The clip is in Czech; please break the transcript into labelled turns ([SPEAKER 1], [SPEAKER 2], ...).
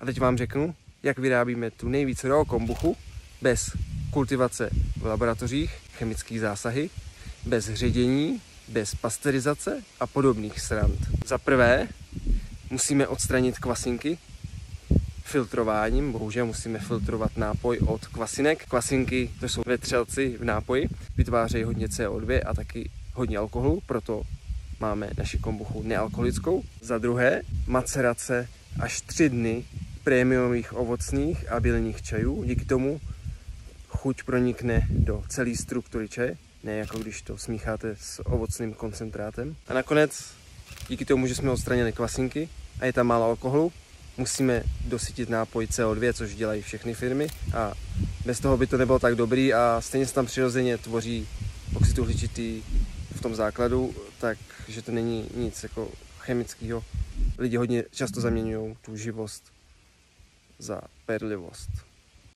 [SPEAKER 1] A teď vám řeknu, jak vyrábíme tu nejvíc raw kombuchu bez kultivace v laboratořích, chemických zásahy, bez ředění, bez pasteurizace a podobných srand. Za prvé musíme odstranit kvasinky filtrováním, bohužel musíme filtrovat nápoj od kvasinek. Kvasinky, to jsou vetřelci v nápoji, vytvářejí hodně CO2 a taky hodně alkoholu, proto máme naši kombuchu nealkoholickou. Za druhé, macerace až 3 dny prémiových ovocných a bylinných čajů. Díky tomu chuť pronikne do celé struktury čaje, ne jako když to smícháte s ovocným koncentrátem. A nakonec, díky tomu, že jsme odstranili kvasinky a je tam málo alkoholu, musíme dosytit nápoj CO2, což dělají všechny firmy a bez toho by to nebylo tak dobrý a stejně se tam přirozeně tvoří oxid uhličitý v tom základu, takže to není nic jako chemického. Lidi hodně často zaměňují tu živost za perlivost.